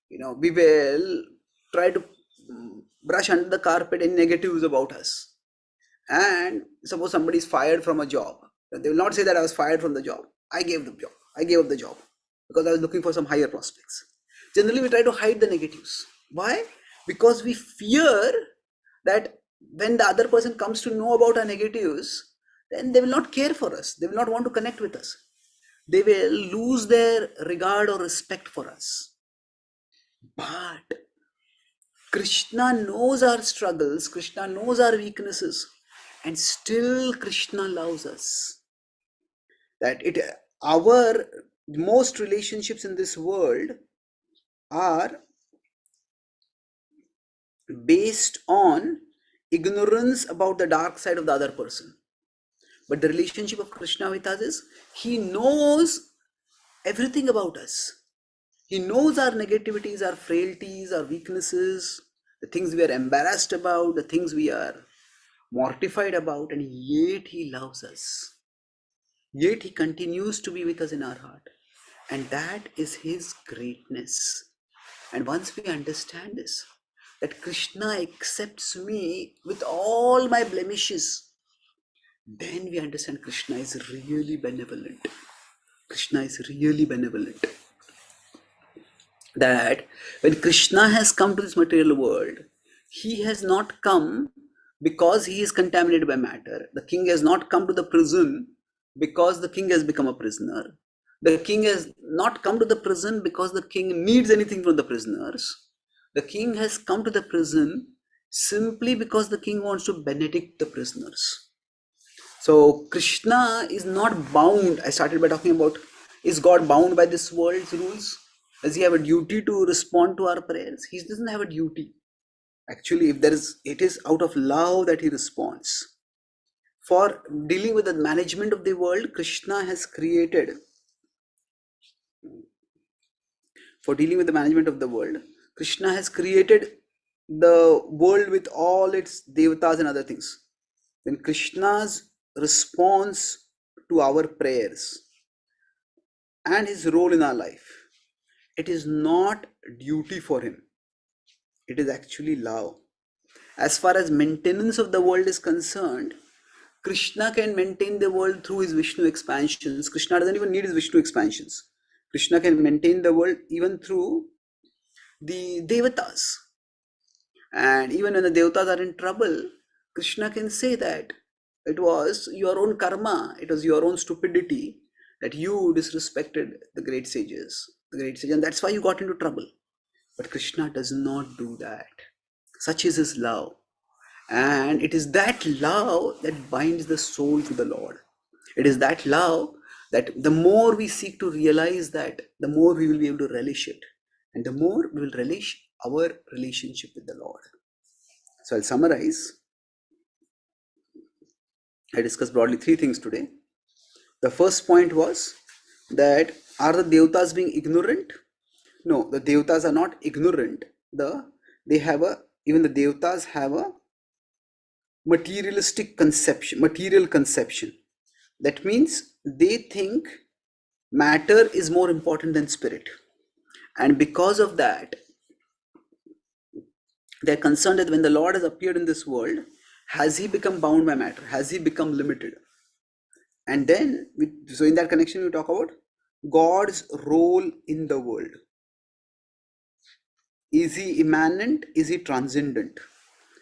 we will try to brush under the carpet any negatives about us. And suppose somebody is fired from a job, they will not say that I was fired from the job. I gave up the job because I was looking for some higher prospects. Generally, we try to hide the negatives. Why? Because we fear that when the other person comes to know about our negatives, then they will not care for us. They will not want to connect with us. They will lose their regard or respect for us. But Krishna knows our struggles, Krishna knows our weaknesses, and still Krishna loves us. That our most relationships in this world are based on ignorance about the dark side of the other person. But the relationship of Krishna with us is, he knows everything about us. He knows our negativities, our frailties, our weaknesses, the things we are embarrassed about, the things we are mortified about, and yet he loves us. Yet he continues to be with us in our heart. And that is his greatness. And once we understand this, that Krishna accepts me with all my blemishes, then we understand Krishna is really benevolent. Krishna is really benevolent. That when Krishna has come to this material world, he has not come because he is contaminated by matter. The king has not come to the prison because the king has become a prisoner. The king has not come to the prison because the king needs anything from the prisoners. The king has come to the prison simply because the king wants to benedict the prisoners. So Krishna is not bound. I started by talking about, is God bound by this world's rules? Does he have a duty to respond to our prayers? He doesn't have a duty. Actually, it is out of love that he responds. For dealing with the management of the world, Krishna has created. For dealing with the management of the world, Krishna has created the world with all its devatas and other things. Then Krishna's response to our prayers and his role in our life, it is not duty for him. It is actually love. As far as maintenance of the world is concerned, Krishna can maintain the world through his Vishnu expansions. Krishna doesn't even need his Vishnu expansions. Krishna can maintain the world even through the devatas. And even when the devatas are in trouble, Krishna can say that it was your own karma, it was your own stupidity that you disrespected the great sages, and that's why you got into trouble. But Krishna does not do that. Such is his love. And it is that love that binds the soul to the Lord. It is that love that the more we seek to realize that, the more we will be able to relish it, and the more we will relish our relationship with the Lord. So I'll summarize. I discussed broadly 3 things today. The first point was that, are the Devatas being ignorant? No, the Devatas are not ignorant. Even the Devatas have a materialistic conception, material conception. That means they think matter is more important than spirit. And because of that, they're concerned that when the Lord has appeared in this world, has he become bound by matter? Has he become limited? And then, so in that connection, we talk about God's role in the world. Is he immanent? Is he transcendent?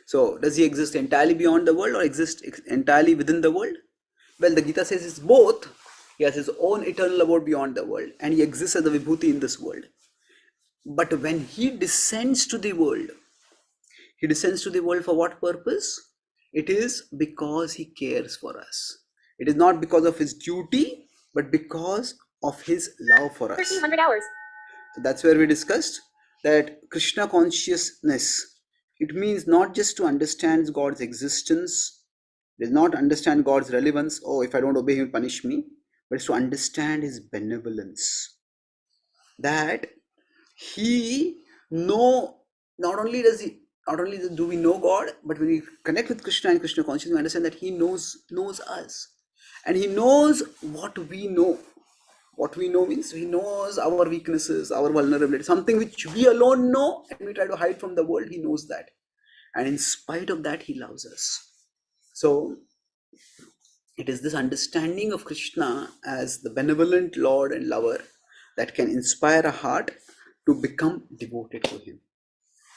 So, does he exist entirely beyond the world or exist entirely within the world? Well, the Gita says it's both. He has his own eternal abode beyond the world, and he exists as a vibhuti in this world. But when he descends to the world, he descends to the world for what purpose? It is because he cares for us. It is not because of his duty, but because of his love for us. 1300 hours. So that's where we discussed that Krishna consciousness, it means not just to understand God's existence, it is not understand God's relevance, oh, if I don't obey him, punish me, but it's to understand his benevolence. That he not only do we know God, but when we connect with Krishna and Krishna consciousness, we understand that he knows us, and he knows what we know. What we know means he knows our weaknesses, our vulnerability, something which we alone know and we try to hide from the world. He knows that, and in spite of that, he loves us. So it is this understanding of Krishna as the benevolent Lord and lover that can inspire a heart to become devoted to him.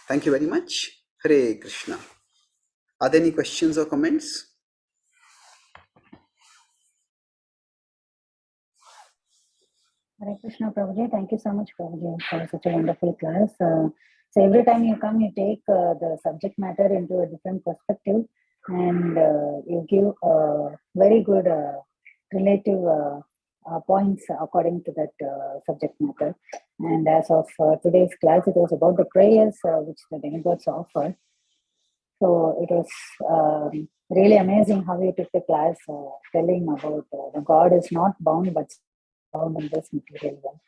Thank you very much. Hare Krishna. Are there any questions or comments? Hare Krishna, Prabhuji. Thank you so much, Prabhuji, for such a wonderful class. So every time you come, you take the subject matter into a different perspective, and you give very good relative points according to that subject matter. And as of today's class, it was about the prayers which the demigods offer. So it was really amazing how you took the class telling about the God is not bound but bound in this material world.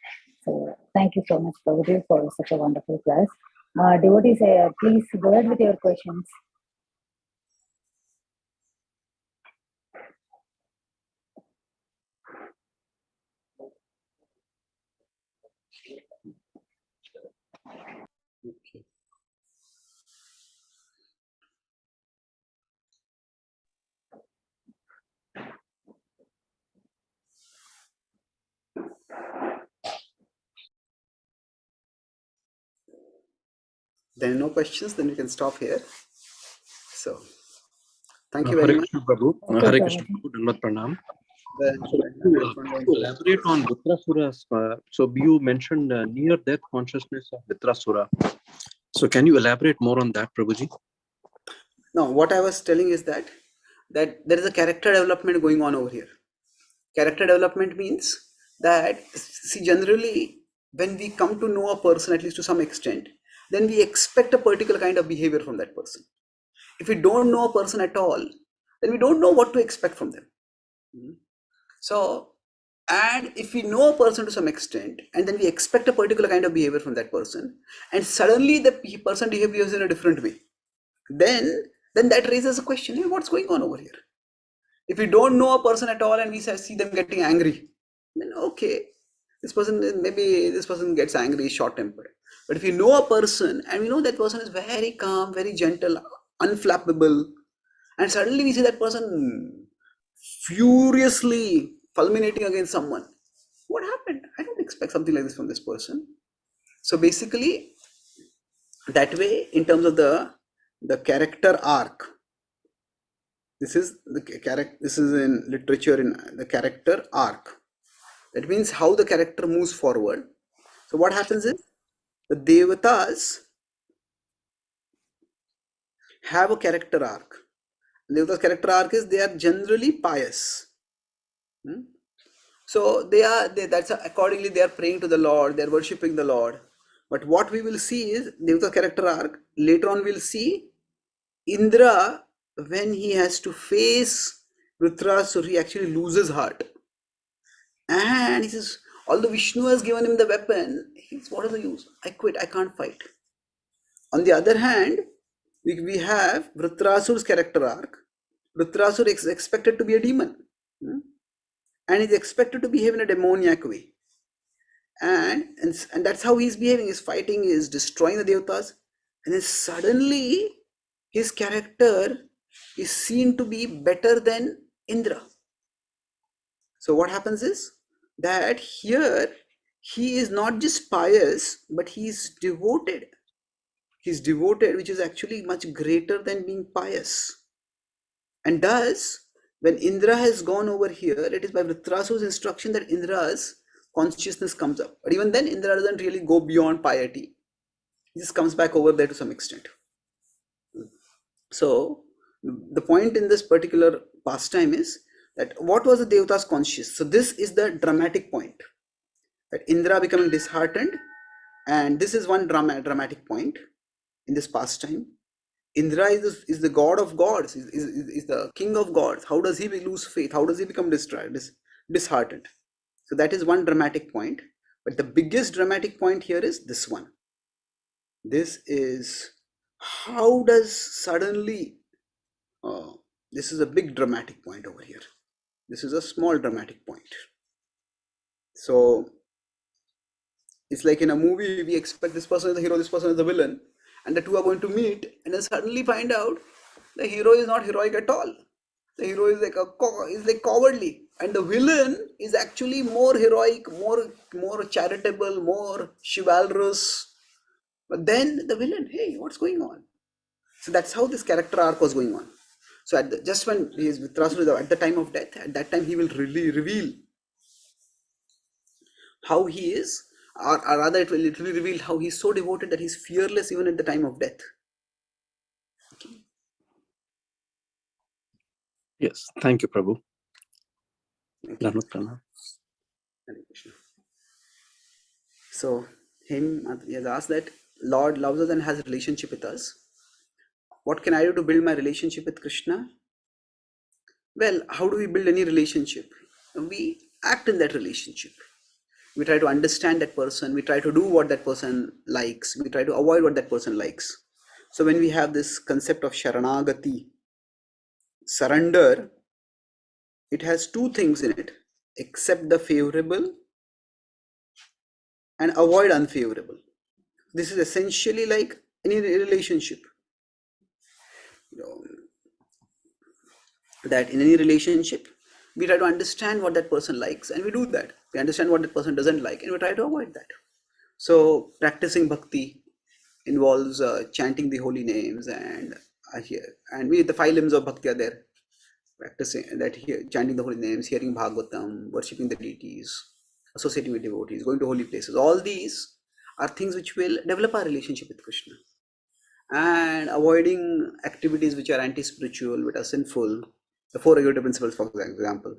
So thank you so much, Prabhuji, for such a wonderful class. Devotees, please go ahead with your questions. Okay. There are no questions, then we can stop here. So, thank you very Hare much. Krishna Prabhu. Okay, Hare Prabhuji. Krishna Prabhu. Dandavat Pranam. So Then, to elaborate on Vitrasura's, so you mentioned near-death consciousness of Vitrasura. So can you elaborate more on that, Prabhuji? no, what I was telling is that there is a character development going on over here. Character development means that, see, generally when we come to know a person, at least to some extent, then we expect a particular kind of behavior from that person. If we don't know a person at all, then we don't know what to expect from them. So, and if we know a person to some extent, and then we expect a particular kind of behavior from that person, and suddenly the person behaves in a different way, then that raises a question, hey, what's going on over here? If we don't know a person at all and we see them getting angry, then okay, maybe this person gets angry, short-tempered. But if you know a person and we know that person is very calm, very gentle, unflappable, and suddenly we see that person furiously fulminating against someone, what happened? I don't expect something like this from this person. So basically, that way, in terms of the character arc, this is in literature, in the character arc. That means how the character moves forward. So what happens is the Devatas have a character arc. Devatas' character arc is they are generally pious. So accordingly they are praying to the Lord, they are worshipping the Lord. But what we will see is Devata character arc. Later on we'll see Indra, when he has to face Vritrasura, he actually loses heart. And he says, although Vishnu has given him the weapon, what is the use? I quit, I can't fight. On the other hand, we have Vritrasura's character arc. Vritrasura is expected to be a demon. And is expected to behave in a demoniac way. And that's how he's behaving. He's fighting, he's destroying the Devatas. And then suddenly, his character is seen to be better than Indra. So what happens is that here he is not just pious, but he's devoted. He's devoted, which is actually much greater than being pious. And thus, when Indra has gone over here, it is by Vritrasura's instruction that Indra's consciousness comes up. But even then, Indra doesn't really go beyond piety. He just comes back over there to some extent. So the point in this particular pastime is that what was the Devata's conscious? So this is the dramatic point, that Indra becoming disheartened, and this is one dramatic point in this pastime. Indra is the god of gods, is the king of gods. How does he lose faith? How does he become disheartened? So that is one dramatic point. But the biggest dramatic point here is this one. This is how does suddenly, this is a big dramatic point over here. This is a small dramatic point. So it's like in a movie, we expect this person is the hero, this person is the villain, and the two are going to meet, and then suddenly find out the hero is not heroic at all. The hero is like cowardly, and the villain is actually more heroic, more charitable, more chivalrous. But then the villain, hey, what's going on? So that's how this character arc was going on. So just when he is with Vritrasura at the time of death, at that time he will really reveal how he is, or rather it will literally reveal how he's so devoted that he's fearless even at the time of death. Okay. Yes, thank you, Prabhu. Thank you. So he has asked that Lord loves us and has a relationship with us. What can I do to build my relationship with Krishna? Well, how do we build any relationship? We act in that relationship. We try to understand that person. We try to do what that person likes. We try to avoid what that person likes. So when we have this concept of Sharanagati, surrender, it has two things in it: accept the favorable and avoid unfavorable. This is essentially like any relationship. That in any relationship, we try to understand what that person likes, and we do that. We understand what that person doesn't like, and we try to avoid that. So practicing bhakti involves chanting the holy names, and the 5 limbs of bhakti are there. Practicing that here, chanting the holy names, hearing Bhagavatam, worshipping the deities, associating with devotees, going to holy places. All these are things which will develop our relationship with Krishna. And avoiding activities which are anti-spiritual, which are sinful, the 4 regulative principles, for example,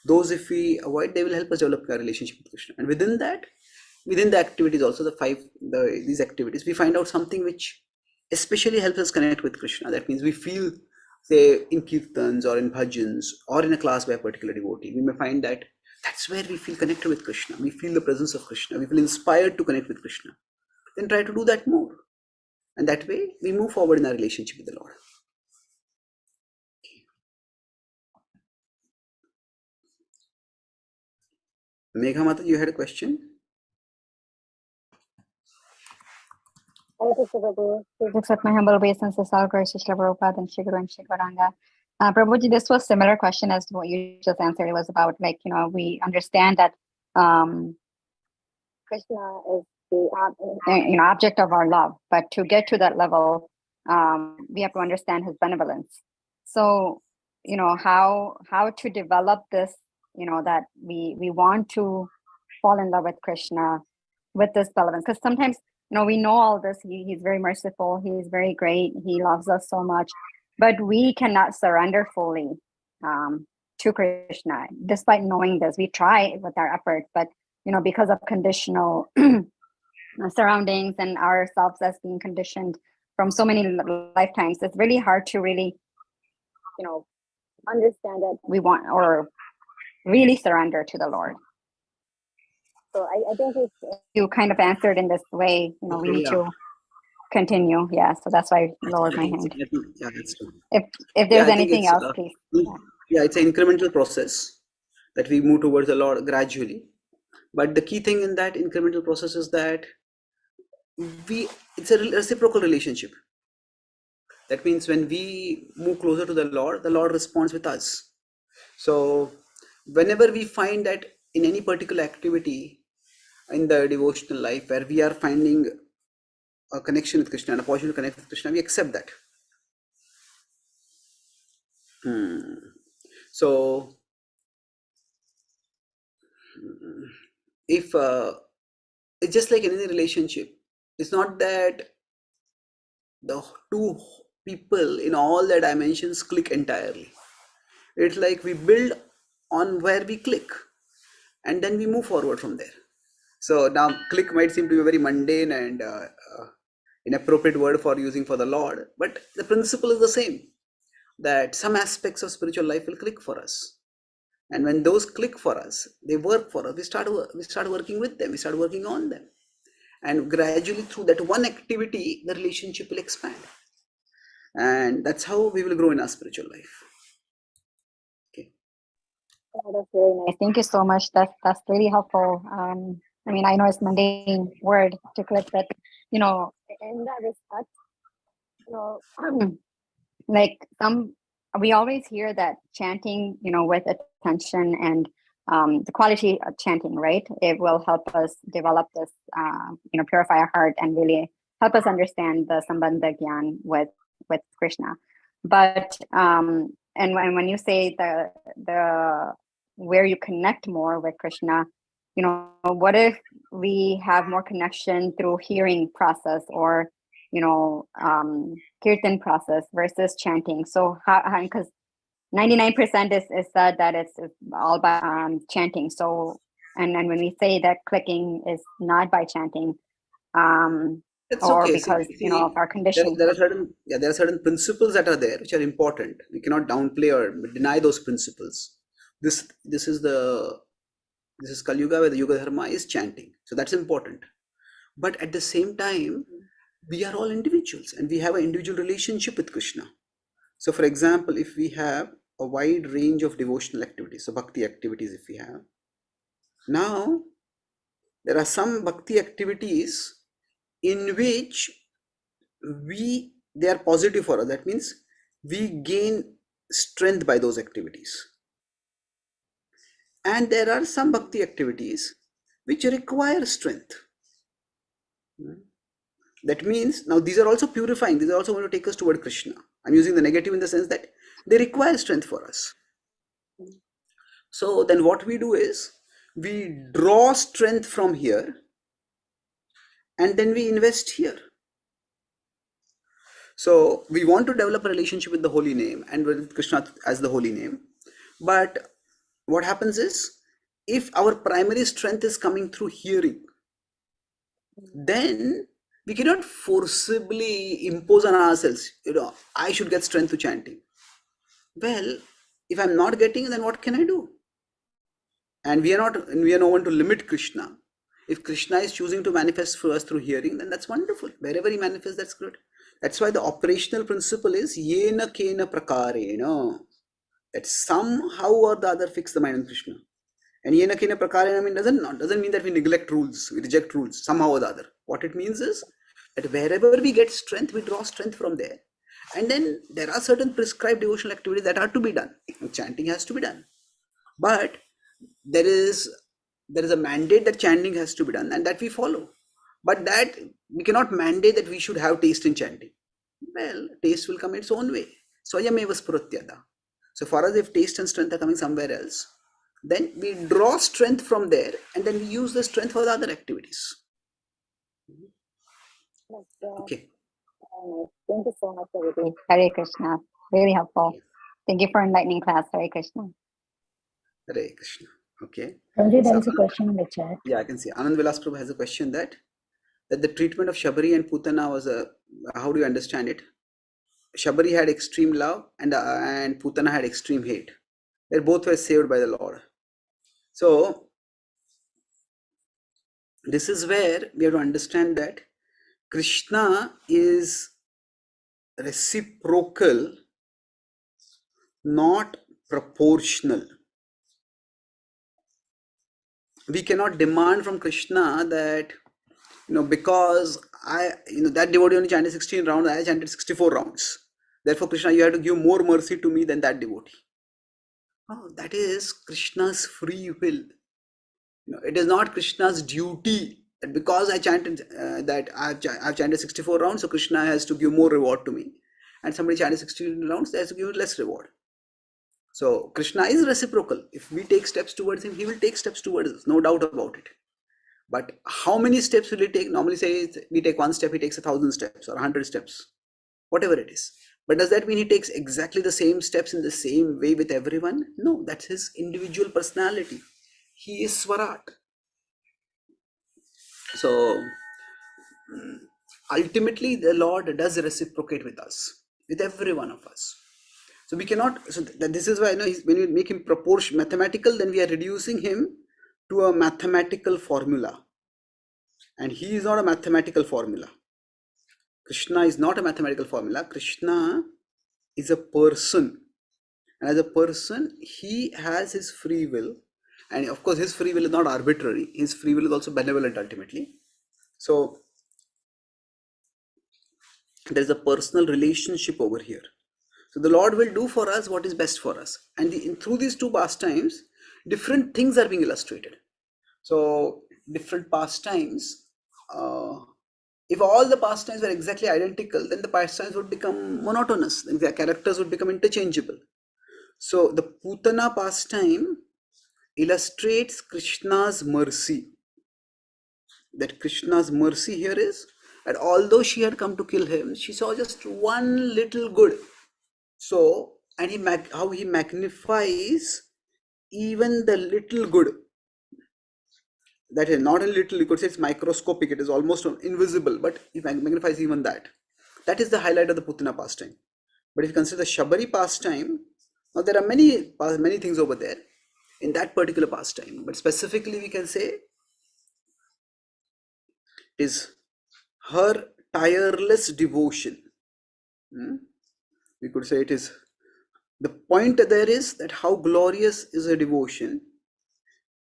those if we avoid, they will help us develop our relationship with Krishna. And within the activities also, these activities, we find out something which especially helps us connect with Krishna. That means we feel, say, in kirtans or in bhajans or in a class by a particular devotee, we may find that that's where we feel connected with Krishna. We feel the presence of Krishna. We feel inspired to connect with Krishna. Then try to do that more. And that way, we move forward in our relationship with the Lord. Megha Mata, you had a question? Please accept my humble obeisances, all glories to Srila Prabhupada and Shri Guru and Shri Gauranga. Prabhuji, this was similar question as to what you just answered. It was about, like, we understand that Krishna is the object of our love, but to get to that level, we have to understand his benevolence. So, how to develop this, that we want to fall in love with Krishna with this benevolence. Because sometimes, we know all this. He's very merciful. He's very great. He loves us so much, but we cannot surrender fully. to Krishna. Despite knowing this, we try with our effort, but because of conditional surroundings and ourselves as being conditioned from so many lifetimes, it's really hard to really, understand that we want or really surrender to the Lord. So I think if you kind of answered in this way, we need to continue. Yeah, so that's why I lowered my hand. Yeah, that's true. If there's anything else, please. Yeah, it's an incremental process that we move towards the Lord gradually. But the key thing in that incremental process is that it's a reciprocal relationship. That means when we move closer to the Lord responds with us. So whenever we find that in any particular activity in the devotional life where we are finding a connection with Krishna, an opportunity to connect with Krishna, we accept that. So if it's just like in any relationship, it's not that the two people in all the dimensions click entirely. It's like we build on where we click and then we move forward from there. So now click might seem to be a very mundane and inappropriate word for using for the Lord, but the principle is the same, that some aspects of spiritual life will click for us. And when those click for us, they work for us, we start working with them, we start working on them. And gradually through that one activity, the relationship will expand. And that's how we will grow in our spiritual life. Okay. Oh, that's very nice. Thank you so much. That's really helpful. I mean, I know it's mundane word to click, but in that respect, like we always hear that chanting, with attention and the quality of chanting, right? It will help us develop this, purify our heart and really help us understand the Sambandha Gyan with Krishna. But and when you say the where you connect more with Krishna, what if we have more connection through hearing process or kirtan process versus chanting? So how, because 99% is said that it's all by chanting. So and when we say that clicking is not by chanting, it's or okay. because of our conditioning. There are certain principles that are there which are important. We cannot downplay or deny those principles. This is Kali Yuga, where the Yuga Dharma is chanting. So that's important. But at the same time, we are all individuals and we have an individual relationship with Krishna. So for example, if we have a wide range of devotional activities, so bhakti activities if we have, now there are some bhakti activities in which they are positive for us. That means we gain strength by those activities. And there are some bhakti activities which require strength. That means now these are also purifying. These are also going to take us toward Krishna. I'm using the negative in the sense that they require strength for us. So then what we do is we draw strength from here and then we invest here. So we want to develop a relationship with the holy name and with Krishna as the holy name. But what happens is, if our primary strength is coming through hearing, then we cannot forcibly impose on ourselves, I should get strength to chanting. Well, if I'm not getting, then what can I do? And we are no one to limit Krishna. If Krishna is choosing to manifest for us through hearing, then that's wonderful. Wherever he manifests, that's good. That's why the operational principle is yena kena prakarena. That somehow or the other fix the mind on Krishna. And yena kena prakarena doesn't mean that we neglect rules, we reject rules somehow or the other. What it means is that wherever we get strength, we draw strength from there. And then there are certain prescribed devotional activities that are to be done. Chanting has to be done. But there is a mandate that chanting has to be done and that we follow. But that we cannot mandate that we should have taste in chanting. Well, taste will come its own way. Swayameva spuratyada. So for us, if taste and strength are coming somewhere else, then we draw strength from there and then we use the strength for the other activities. Okay. Thank you so much, everybody. Hare Krishna. Very helpful. Thank you for enlightening class. Hare Krishna. Hare Krishna. Okay. Prabhuji, there So, is a question in the chat. yeah, I can see. Anand Vilas Prabhu has a question that the treatment of Shabari and Putana was how do you understand it? Shabari had extreme love and Putana had extreme hate. They both were saved by the Lord. So this is where we have to understand that Krishna is reciprocal, not proportional. We cannot demand from Krishna that, because that devotee only chanted 16 rounds, I chanted 64 rounds. Therefore, Krishna, you have to give more mercy to me than that devotee. Oh, that is Krishna's free will. It is not Krishna's duty that because I chanted I've chanted 64 rounds, so Krishna has to give more reward to me. And somebody chanted 16 rounds, they has to give less reward. So Krishna is reciprocal. If we take steps towards him, he will take steps towards us, no doubt about it. But how many steps will he take? Normally say we take one step, he takes 1,000 steps or 100 steps, whatever it is. But does that mean he takes exactly the same steps in the same way with everyone? No, that's his individual personality. He is Swarat. So ultimately the Lord does reciprocate with us, with every one of us. So we cannot, so this is why when we make him mathematical, then we are reducing him to a mathematical formula. And he is not a mathematical formula. Krishna is not a mathematical formula. Krishna is a person. And as a person, he has his free will. And of course, his free will is not arbitrary. His free will is also benevolent ultimately. So there is a personal relationship over here. So the Lord will do for us what is best for us. And through these two pastimes, different things are being illustrated. So different pastimes, if all the pastimes were exactly identical, then the pastimes would become monotonous. Then their characters would become interchangeable. So the Putana pastime illustrates Krishna's mercy. That Krishna's mercy here is that although she had come to kill him, she saw just one little good. So, and how he magnifies even the little good. That is not a little, you could say it's microscopic, it is almost invisible, but he magnifies even that. That is the highlight of the Putana pastime. But if you consider the Shabari pastime, now there are many things over there in that particular pastime. But specifically we can say is her tireless devotion. We could say it is, the point there is that how glorious is her devotion.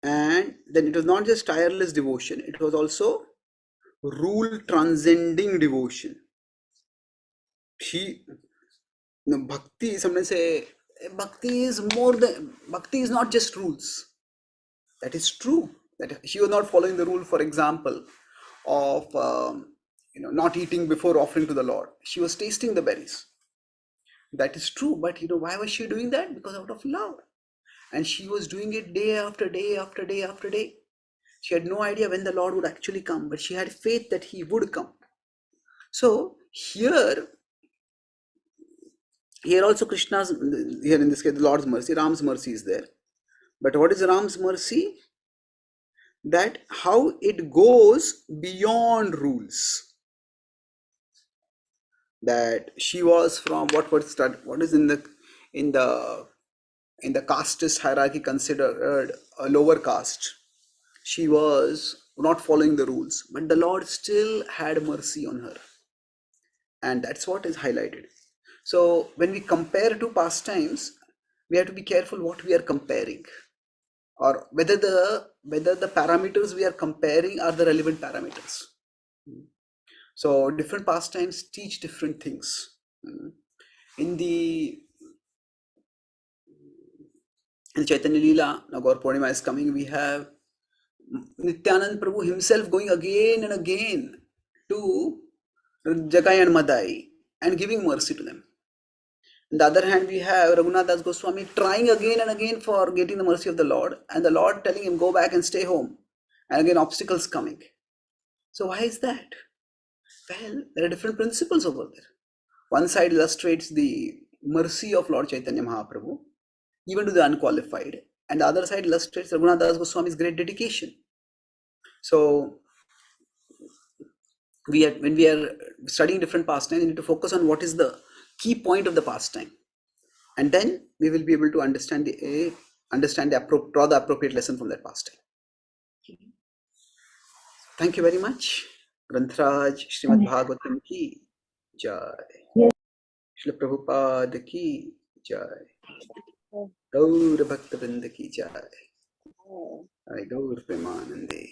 And then it was not just tireless devotion, it was also rule transcending devotion. Bhakti, sometimes say bhakti is more than, bhakti is not just rules. That is true, that she was not following the rule, for example, of not eating before offering to the Lord. She was tasting the berries. That is true, but why was she doing that? Because out of love. And she was doing it day after day after day after day. She had no idea when the Lord would actually come, but she had faith that he would come. So here also Krishna's, here in this case, the Lord's mercy, Ram's mercy is there. But what is Ram's mercy? That how it goes beyond rules. That she was from what is in the casteist hierarchy considered a lower caste. She was not following the rules, but the Lord still had mercy on her. And that's what is highlighted. So when we compare two pastimes, we have to be careful what we are comparing, or whether the parameters we are comparing are the relevant parameters. So different pastimes teach different things. In the Chaitanya Leela, now Gaur Purnima is coming, we have Nityanand Prabhu himself going again and again to Jagai and Madai and giving mercy to them. On the other hand, we have Raghunath Das Goswami trying again and again for getting the mercy of the Lord, and the Lord telling him, go back and stay home. And again, obstacles coming. So why is that? Well, there are different principles over there. One side illustrates the mercy of Lord Chaitanya Mahaprabhu, even to the unqualified. and the other side illustrates Raghunath Das Goswami's great dedication. So when we are studying different pastimes, we need to focus on what is the key point of the pastime, and then we will be able to understand draw the appropriate lesson from that pastime. Thank you very much. Grantaraj, Srimad Bhagavatam ki jai. Srila Prabhupada ki jai. Gaur Bhakta Vrinda ki jai. Gaur Premanande.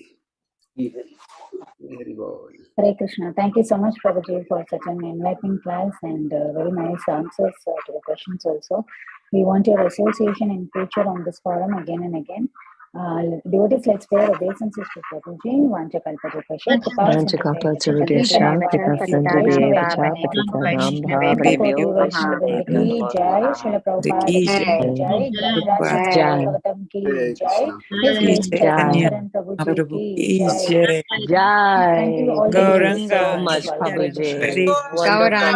Very well. Hare Krishna. Thank you so much, Prabhuji, for such an enlightening class and very nice answers to the questions also. We want your association in future on this forum again and again. Devotees, let's pay our obeisances to Prabhuji. Vancha kalpatarupasya, Vancha kalpatarupasya, Vikasantadevacha, Patitanam Bhavebhyo, Vaishnavindaki Jai, Srila Prabhupada ki Jai, Grandraj Srimad Bhagavatam ki Jai, His Grace Chaitanya Charan Prabhuji ki Jai. Jai. Thank you all. Thank you so Gauranga. much, Prabhuji. Hare Wonderful.